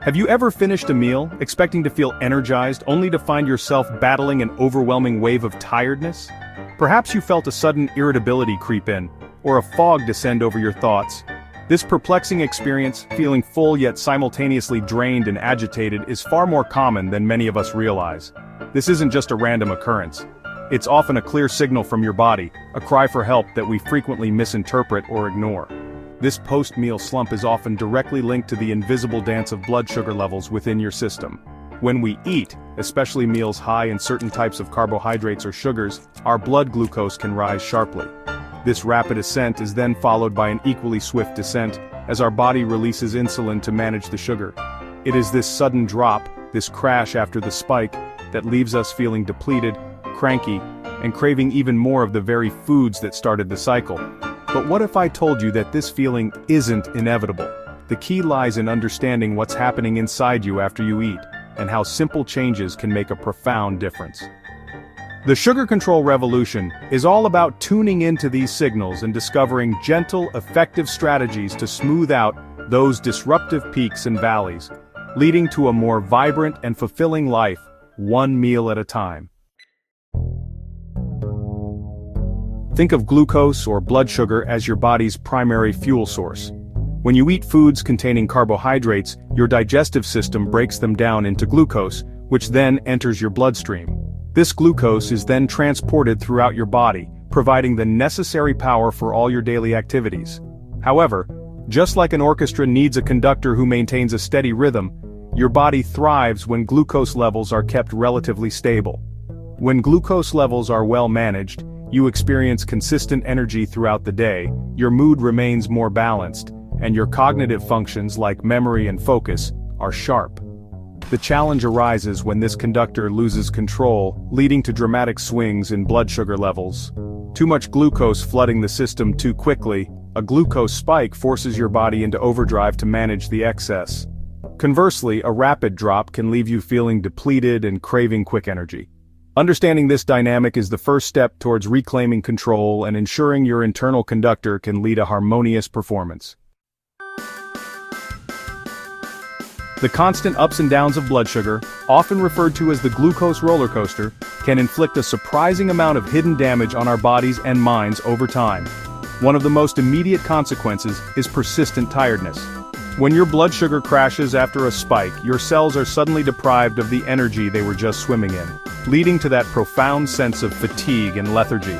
Have you ever finished a meal, expecting to feel energized, only to find yourself battling an overwhelming wave of tiredness? Perhaps you felt a sudden irritability creep in, or a fog descend over your thoughts. This perplexing experience, feeling full yet simultaneously drained and agitated, is far more common than many of us realize. This isn't just a random occurrence. It's often a clear signal from your body, a cry for help that we frequently misinterpret or ignore. This post-meal slump is often directly linked to the invisible dance of blood sugar levels within your system. When we eat, especially meals high in certain types of carbohydrates or sugars, our blood glucose can rise sharply. This rapid ascent is then followed by an equally swift descent, as our body releases insulin to manage the sugar. It is this sudden drop, this crash after the spike, that leaves us feeling depleted, cranky, and craving even more of the very foods that started the cycle. But what if I told you that this feeling isn't inevitable? The key lies in understanding what's happening inside you after you eat, and how simple changes can make a profound difference. The sugar control revolution is all about tuning into these signals and discovering gentle, effective strategies to smooth out those disruptive peaks and valleys, leading to a more vibrant and fulfilling life, one meal at a time. Think of glucose or blood sugar as your body's primary fuel source. When you eat foods containing carbohydrates, your digestive system breaks them down into glucose, which then enters your bloodstream. This glucose is then transported throughout your body, providing the necessary power for all your daily activities. However, just like an orchestra needs a conductor who maintains a steady rhythm, your body thrives when glucose levels are kept relatively stable. When glucose levels are well managed, you experience consistent energy throughout the day, your mood remains more balanced, and your cognitive functions like memory and focus are sharp. The challenge arises when this conductor loses control, leading to dramatic swings in blood sugar levels. Too much glucose flooding the system too quickly, a glucose spike forces your body into overdrive to manage the excess. Conversely, a rapid drop can leave you feeling depleted and craving quick energy. Understanding this dynamic is the first step towards reclaiming control and ensuring your internal conductor can lead a harmonious performance. The constant ups and downs of blood sugar, often referred to as the glucose roller coaster, can inflict a surprising amount of hidden damage on our bodies and minds over time. One of the most immediate consequences is persistent tiredness. When your blood sugar crashes after a spike, your cells are suddenly deprived of the energy they were just swimming in, leading to that profound sense of fatigue and lethargy.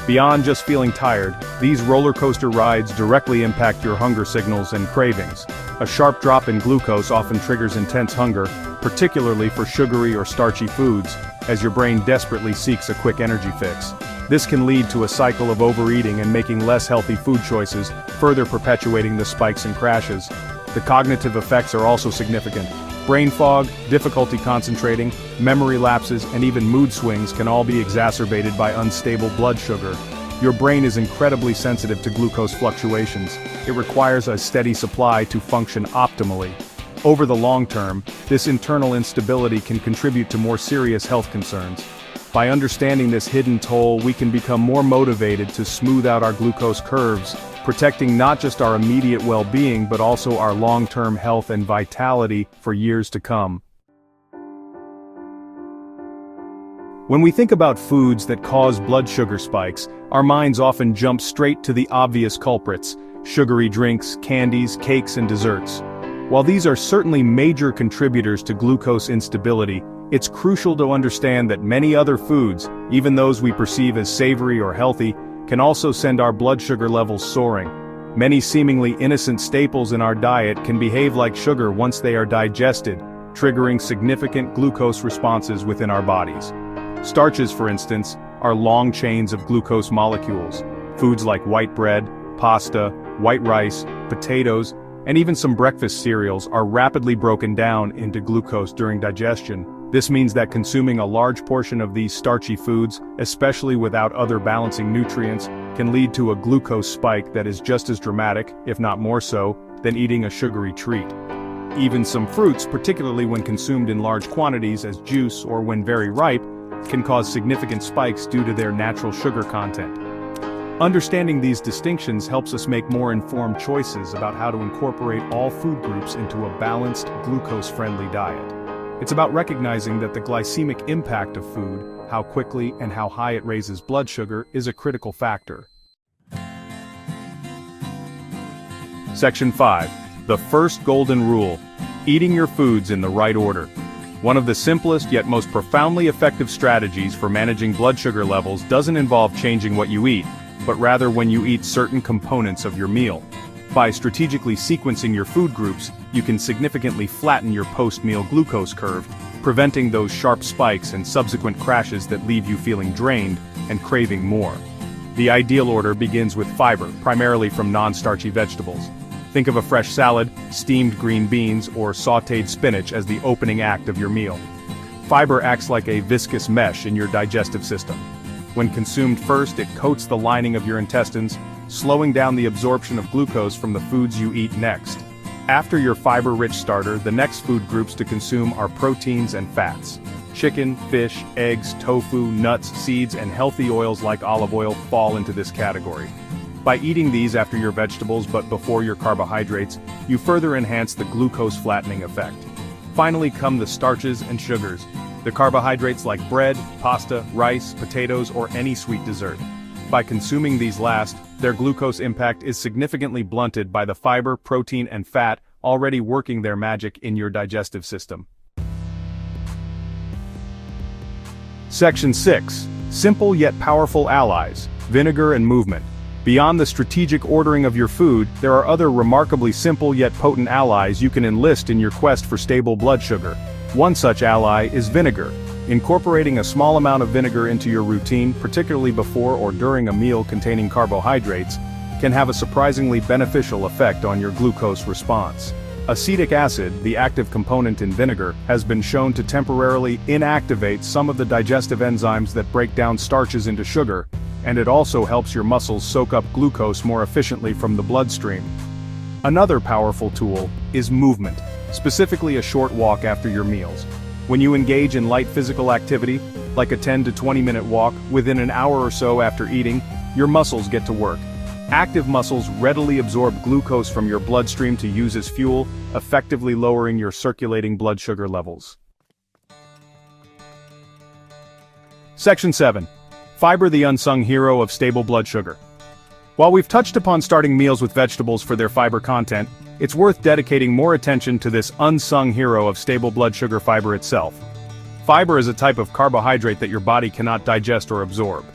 Beyond just feeling tired, these roller coaster rides directly impact your hunger signals and cravings. A sharp drop in glucose often triggers intense hunger, particularly for sugary or starchy foods, as your brain desperately seeks a quick energy fix. This can lead to a cycle of overeating and making less healthy food choices, further perpetuating the spikes and crashes. The cognitive effects are also significant. Brain fog, difficulty concentrating, memory lapses, and even mood swings can all be exacerbated by unstable blood sugar. Your brain is incredibly sensitive to glucose fluctuations. It requires a steady supply to function optimally. Over the long term, this internal instability can contribute to more serious health concerns. By understanding this hidden toll, we can become more motivated to smooth out our glucose curves, protecting not just our immediate well-being but also our long-term health and vitality for years to come. When we think about foods that cause blood sugar spikes, our minds often jump straight to the obvious culprits: sugary drinks, candies, cakes, and desserts. While these are certainly major contributors to glucose instability, it's crucial to understand that many other foods, even those we perceive as savory or healthy, can also send our blood sugar levels soaring. Many seemingly innocent staples in our diet can behave like sugar once they are digested, triggering significant glucose responses within our bodies. Starches, for instance, are long chains of glucose molecules. Foods like white bread, pasta, white rice, potatoes, and even some breakfast cereals are rapidly broken down into glucose during digestion. This means that consuming a large portion of these starchy foods, especially without other balancing nutrients, can lead to a glucose spike that is just as dramatic, if not more so, than eating a sugary treat. Even some fruits, particularly when consumed in large quantities as juice or when very ripe, can cause significant spikes due to their natural sugar content. Understanding these distinctions helps us make more informed choices about how to incorporate all food groups into a balanced, glucose-friendly diet. It's about recognizing that the glycemic impact of food, how quickly and how high it raises blood sugar, is a critical factor. Section 5. The first golden rule: eating your foods in the right order. One of the simplest yet most profoundly effective strategies for managing blood sugar levels doesn't involve changing what you eat, but rather when you eat certain components of your meal. By strategically sequencing your food groups, you can significantly flatten your post-meal glucose curve, preventing those sharp spikes and subsequent crashes that leave you feeling drained and craving more. The ideal order begins with fiber, primarily from non-starchy vegetables. Think of a fresh salad, steamed green beans, or sautéed spinach as the opening act of your meal. Fiber acts like a viscous mesh in your digestive system. When consumed first, it coats the lining of your intestines, slowing down the absorption of glucose from the foods you eat next. After your fiber-rich starter, the next food groups to consume are proteins and fats. Chicken, fish, eggs, tofu, nuts, seeds, and healthy oils like olive oil fall into this category. By eating these after your vegetables but before your carbohydrates, you further enhance the glucose flattening effect. Finally come the starches and sugars, the carbohydrates like bread, pasta, rice, potatoes, or any sweet dessert. By consuming these last, their glucose impact is significantly blunted by the fiber, protein, and fat already working their magic in your digestive system. Section 6. Simple yet powerful allies: vinegar and movement. Beyond the strategic ordering of your food, there are other remarkably simple yet potent allies you can enlist in your quest for stable blood sugar. One such ally is vinegar. Incorporating a small amount of vinegar into your routine, particularly before or during a meal containing carbohydrates, can have a surprisingly beneficial effect on your glucose response. Acetic acid, the active component in vinegar, has been shown to temporarily inactivate some of the digestive enzymes that break down starches into sugar, and it also helps your muscles soak up glucose more efficiently from the bloodstream. Another powerful tool is movement, specifically a short walk after your meals. When you engage in light physical activity, like a 10 to 20-minute walk, within an hour or so after eating, your muscles get to work. Active muscles readily absorb glucose from your bloodstream to use as fuel, effectively lowering your circulating blood sugar levels. Section 7. Fiber, the unsung hero of stable blood sugar. While we've touched upon starting meals with vegetables for their fiber content, it's worth dedicating more attention to this unsung hero of stable blood sugar: fiber itself. Fiber is a type of carbohydrate that your body cannot digest or absorb.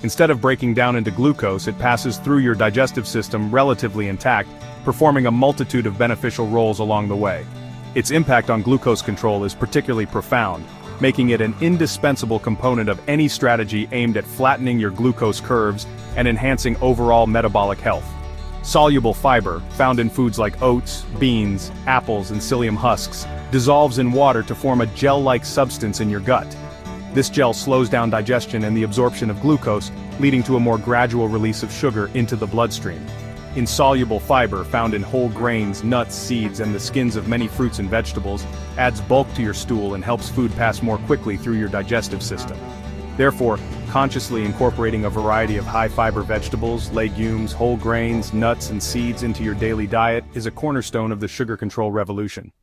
Instead of breaking down into glucose, it passes through your digestive system relatively intact, performing a multitude of beneficial roles along the way. Its impact on glucose control is particularly profound, making it an indispensable component of any strategy aimed at flattening your glucose curves and enhancing overall metabolic health. Soluble fiber, found in foods like oats, beans, apples, and psyllium husks, dissolves in water to form a gel-like substance in your gut. This gel slows down digestion and the absorption of glucose, leading to a more gradual release of sugar into the bloodstream. Insoluble fiber, found in whole grains, nuts, seeds, and the skins of many fruits and vegetables, adds bulk to your stool and helps food pass more quickly through your digestive system. Therefore, consciously incorporating a variety of high-fiber vegetables, legumes, whole grains, nuts, and seeds into your daily diet is a cornerstone of the sugar control revolution.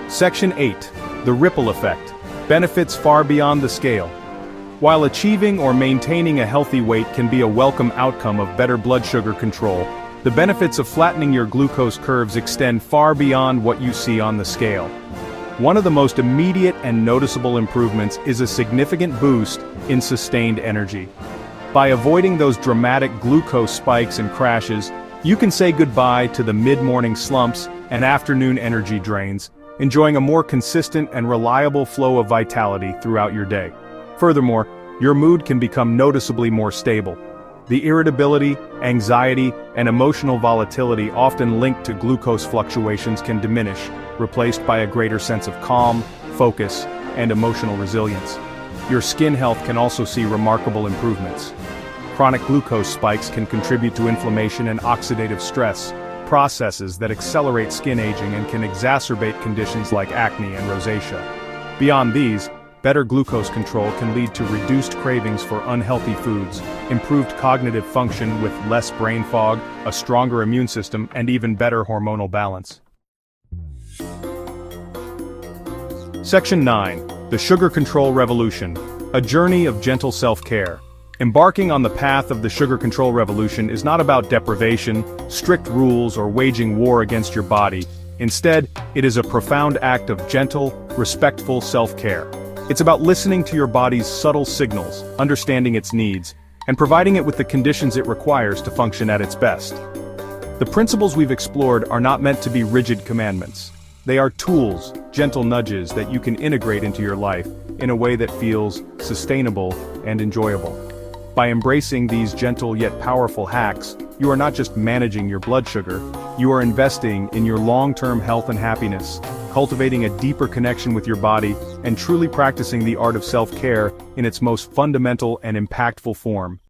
Section 8. The ripple effect. Benefits far beyond the scale. While achieving or maintaining a healthy weight can be a welcome outcome of better blood sugar control, the benefits of flattening your glucose curves extend far beyond what you see on the scale. One of the most immediate and noticeable improvements is a significant boost in sustained energy. By avoiding those dramatic glucose spikes and crashes, you can say goodbye to the mid-morning slumps and afternoon energy drains, enjoying a more consistent and reliable flow of vitality throughout your day. Furthermore, your mood can become noticeably more stable. The irritability, anxiety, and emotional volatility often linked to glucose fluctuations can diminish, replaced by a greater sense of calm, focus, and emotional resilience. Your skin health can also see remarkable improvements. Chronic glucose spikes can contribute to inflammation and oxidative stress, processes that accelerate skin aging and can exacerbate conditions like acne and rosacea. Beyond these, Better glucose control can lead to reduced cravings for unhealthy foods, improved cognitive function with less brain fog, a stronger immune system, and even better hormonal balance. Section 9. The Sugar Control Revolution. A journey of gentle self-care. Embarking on the path of the sugar control revolution is not about deprivation, strict rules, or waging war against your body. Instead, it is a profound act of gentle, respectful self-care. It's about listening to your body's subtle signals, understanding its needs, and providing it with the conditions it requires to function at its best. The principles we've explored are not meant to be rigid commandments. They are tools, gentle nudges that you can integrate into your life in a way that feels sustainable and enjoyable. By embracing these gentle yet powerful hacks, you are not just managing your blood sugar, you are investing in your long-term health and happiness, cultivating a deeper connection with your body, and truly practicing the art of self-care in its most fundamental and impactful form.